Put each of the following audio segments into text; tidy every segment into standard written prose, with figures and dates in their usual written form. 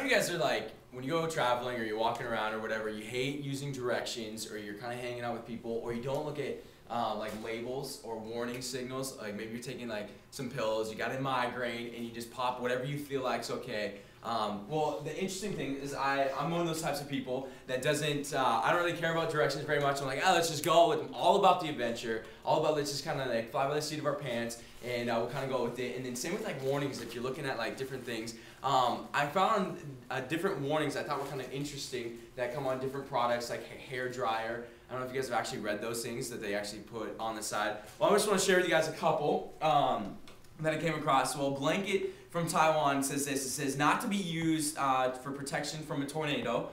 of you guys are like, when you go traveling or you're walking around or whatever, you hate using directions, or you're kind of hanging out with people, or you don't look at like labels or warning signals. Like maybe you're taking like some pills, you got a migraine, and you just pop whatever you feel like's okay. Well, the interesting thing is I'm one of those types of people that doesn't, I don't really care about directions very much. I'm like, oh, let's just go with all about the adventure, all about let's just kind of like fly by the seat of our pants, and we'll kind of go with it. And then same with like warnings, if you're looking at like different things. I found different warnings I thought were kind of interesting that come on different products, like hair dryer. I don't know if you guys have actually read those things that they actually put on the side. Well, I just want to share with you guys a couple that I came across. Well, Blanket from Taiwan says this. It says not to be used for protection from a tornado,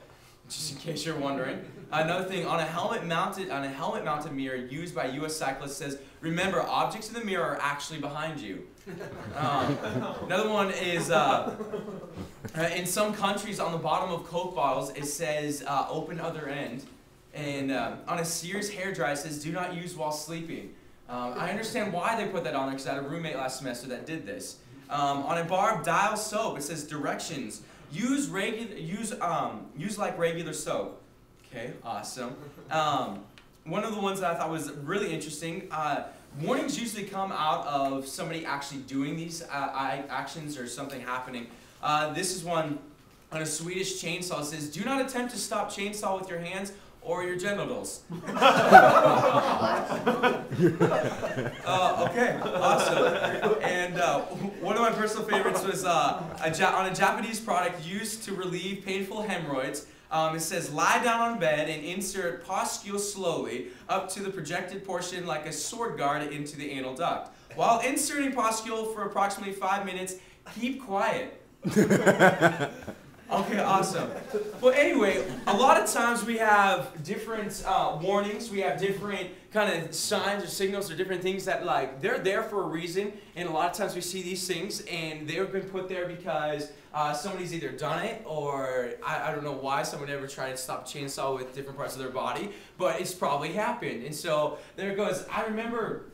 just in case you're wondering. Another thing, on a helmet-mounted mirror used by U.S. cyclists says, remember, objects in the mirror are actually behind you. Another one is, in some countries on the bottom of Coke bottles, it says open other end. And on a Sears hairdryer, it says do not use while sleeping. I understand why they put that on there because I had a roommate last semester that did this. On a bar of Dial soap, it says directions. Use like regular soap. Okay, awesome. One of the ones that I thought was really interesting, warnings usually come out of somebody actually doing these actions or something happening. This is one on a Swedish chainsaw. It says, do not attempt to stop chainsaw with your hands or your genitals. Okay, awesome. And one of my personal favorites was on a Japanese product used to relieve painful hemorrhoids. It says, lie down on bed and insert pustule slowly up to the projected portion like a sword guard into the anal duct. While inserting pustule for approximately 5 minutes, keep quiet. Okay, awesome. Well, anyway, a lot of times we have different warnings. We have different kind of signs or signals or different things that, like, they're there for a reason. And a lot of times we see these things, and they've been put there because somebody's either done it or I don't know why someone ever tried to stop a chainsaw with different parts of their body, but it's probably happened. And so there it goes. I remember,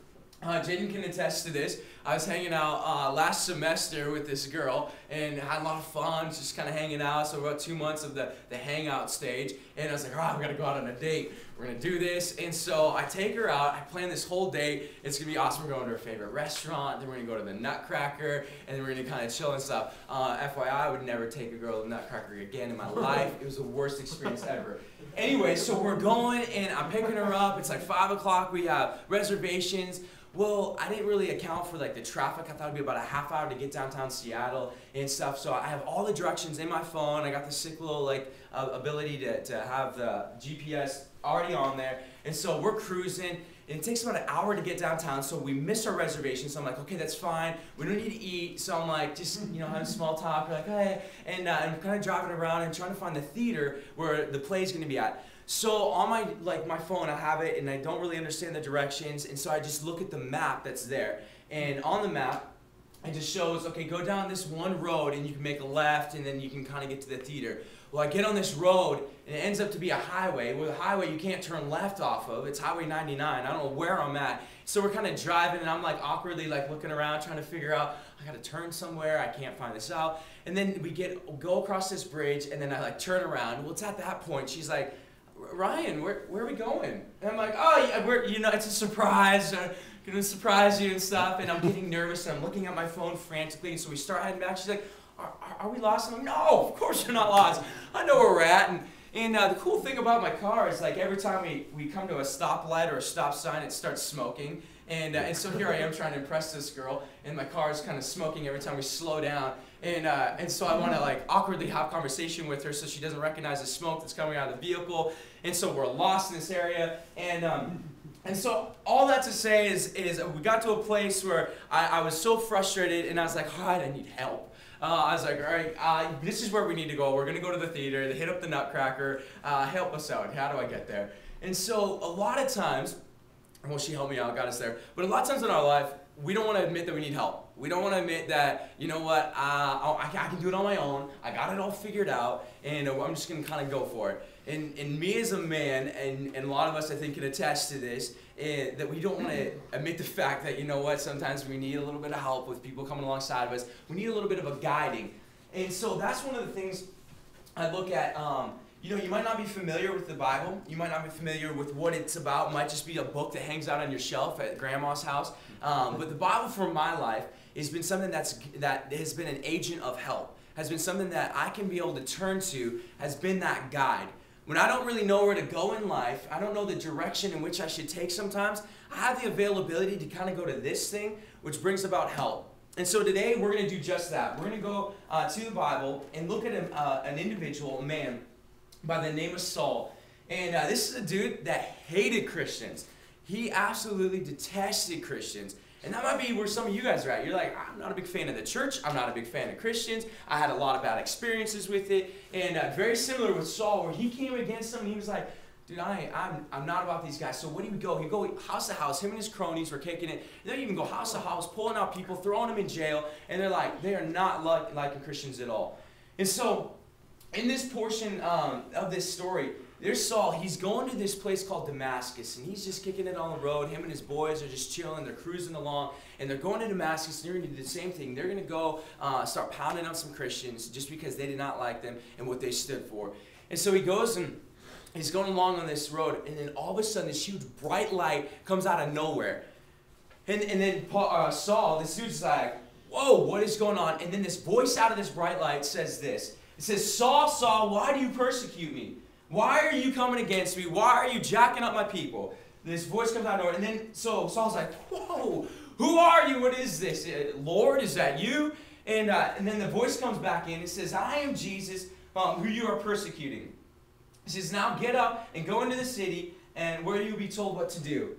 Jaden can attest to this. I was hanging out last semester with this girl and had a lot of fun, just kind of hanging out. So about 2 months of the hangout stage, and I was like, oh, we're gonna go out on a date. We're gonna do this. And so I take her out. I plan this whole day. It's gonna be awesome. We're going to her favorite restaurant. Then we're gonna go to the Nutcracker, and then we're gonna kind of chill and stuff. FYI, I would never take a girl to the Nutcracker again in my life. It was the worst experience ever. Anyway, so we're going, and I'm picking her up. It's like 5 o'clock. We have reservations. Well, I didn't really account for like the traffic. I thought it'd be about a half hour to get downtown Seattle and stuff. So I have all the directions in my phone. I got the sick little like ability to have the GPS already on there. And so we're cruising. And it takes about an hour to get downtown, so we missed our reservation. So I'm like, okay, that's fine. We don't need to eat. So I'm like, just having small talk. We're like, hey, and I'm kind of driving around and trying to find the theater where the play's going to be at. So on my phone, I have it, and I don't really understand the directions, and so I just look at the map that's there. And on the map, it just shows, okay, go down this one road, and you can make a left, and then you can kind of get to the theater. Well, I get on this road, and it ends up to be a highway. Well, the highway you can't turn left off of. It's Highway 99. I don't know where I'm at. So we're kind of driving, and I'm like awkwardly like looking around, trying to figure out, I got to turn somewhere. I can't find this out. And then we go across this bridge, and then I like turn around. Well, it's at that point. She's like, Ryan, where are we going? And I'm like, oh, yeah, it's a surprise. I'm gonna surprise you and stuff. And I'm getting nervous, and I'm looking at my phone frantically. And so we start heading back. She's like, are we lost? And I'm like, no, of course you're not lost. I know where we're at. And the cool thing about my car is like every time we come to a stoplight or a stop sign, it starts smoking. And so here I am trying to impress this girl, and my car is kind of smoking every time we slow down. And so I want to like awkwardly have conversation with her so she doesn't recognize the smoke that's coming out of the vehicle. And so we're lost in this area. And so all that to say is we got to a place where I was so frustrated, and I was like, all right, I need help. I was like, all right, this is where we need to go. We're going to go to the theater, hit up the Nutcracker, help us out. How do I get there? And so a lot of times, well, she helped me out, got us there. But a lot of times in our life, we don't want to admit that we need help. We don't want to admit that, you know what, I can do it on my own. I got it all figured out, and I'm just going to kind of go for it. And me as a man, and a lot of us I think can attest to this, that we don't want to admit the fact that, you know what, sometimes we need a little bit of help with people coming alongside of us. We need a little bit of a guiding. And so that's one of the things I look at, you know, you might not be familiar with the Bible. You might not be familiar with what it's about. It might just be a book that hangs out on your shelf at grandma's house. But the Bible for my life has been something that has been an agent of help, has been something that I can be able to turn to, has been that guide. When I don't really know where to go in life, I don't know the direction in which I should take sometimes, I have the availability to kind of go to this thing, which brings about help. And so today we're going to do just that. We're going to go to the Bible and look at an individual, a man, by the name of Saul. And this is a dude that hated Christians. He absolutely detested Christians. And that might be where some of you guys are at. You're like, I'm not a big fan of the church. I'm not a big fan of Christians. I had a lot of bad experiences with it. And very similar with Saul, where he came against them and he was like, dude, I'm not about these guys. So where do we go? He'd go house to house. Him and his cronies were kicking it. They'd even go house to house, pulling out people, throwing them in jail. And they're like, they are not liking Christians at all. And so in this portion of this story, there's Saul. He's going to this place called Damascus, and he's just kicking it on the road. Him and his boys are just chilling. They're cruising along, and they're going to Damascus, and they're going to do the same thing. They're going to go start pounding on some Christians just because they did not like them and what they stood for. And so he goes and he's going along on this road, and then all of a sudden this huge bright light comes out of nowhere. And then Saul, this dude's like, whoa, what is going on? And then this voice out of this bright light says this. It says, Saul, Saul, why do you persecute me? Why are you coming against me? Why are you jacking up my people? This voice comes out of nowhere. And then so Saul's like, whoa, who are you? What is this? Lord, is that you? And then the voice comes back in. It says, I am Jesus, who you are persecuting. It says, now get up and go into the city and where you'll be told what to do.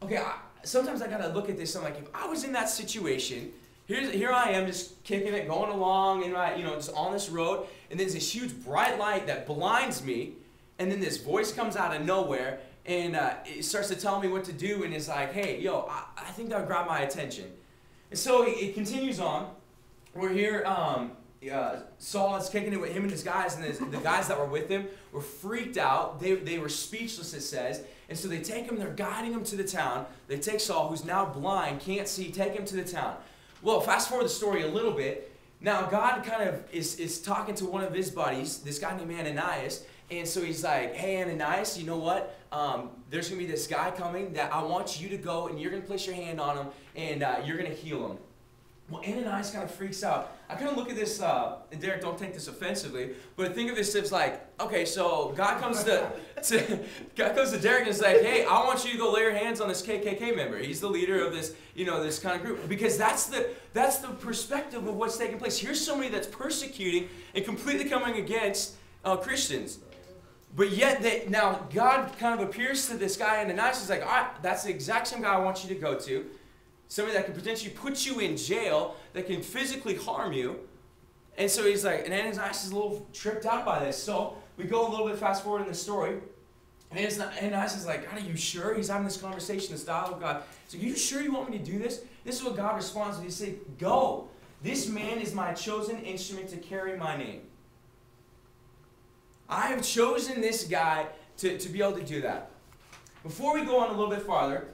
Okay, sometimes I got to look at this. I'm like, if I was in that situation, here I am just kicking it, going along, and just on this road, and there's this huge bright light that blinds me, and then this voice comes out of nowhere, and it starts to tell me what to do, and it's like, hey, yo, I think that would grab my attention. And so it continues on. We're here, Saul is kicking it with him and his guys, and the guys that were with him were freaked out. They were speechless, it says. And so they take him, they're guiding him to the town. They take Saul, who's now blind, can't see, take him to the town. Well, fast forward the story a little bit. Now, God kind of is talking to one of his buddies, this guy named Ananias, and so he's like, hey, Ananias, you know what? There's going to be this guy coming that I want you to go, and you're going to place your hand on him, and you're going to heal him. Well, Ananias kind of freaks out. I kind of look at this, and Derek, don't take this offensively, but think of this as like, okay, so God comes to Derek and is like, hey, I want you to go lay your hands on this KKK member. He's the leader of this, this kind of group. Because that's the perspective of what's taking place. Here's somebody that's persecuting and completely coming against Christians. But yet, now God kind of appears to this guy, and Ananias is like, all right, that's the exact same guy I want you to go to. Somebody that can potentially put you in jail, that can physically harm you. And so he's like, and Ananias is a little tripped out by this. So we go a little bit fast forward in the story. And Ananias is like, God, are you sure? He's having this conversation, this dialogue with God. He's like, are you sure you want me to do this? This is what God responds to. He said, go. This man is my chosen instrument to carry my name. I have chosen this guy to be able to do that. Before we go on a little bit farther,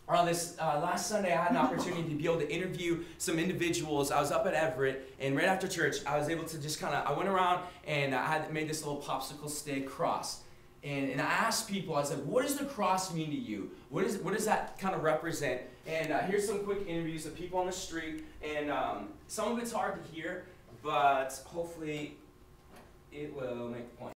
on this last Sunday, I had an opportunity to be able to interview some individuals. I was up at Everett, and right after church, I was able to just I went around and I had made this little popsicle stick cross. And I asked people, I said, what does the cross mean to you? What does that kind of represent? And here's some quick interviews of people on the street. And some of it's hard to hear, but hopefully it will make the point.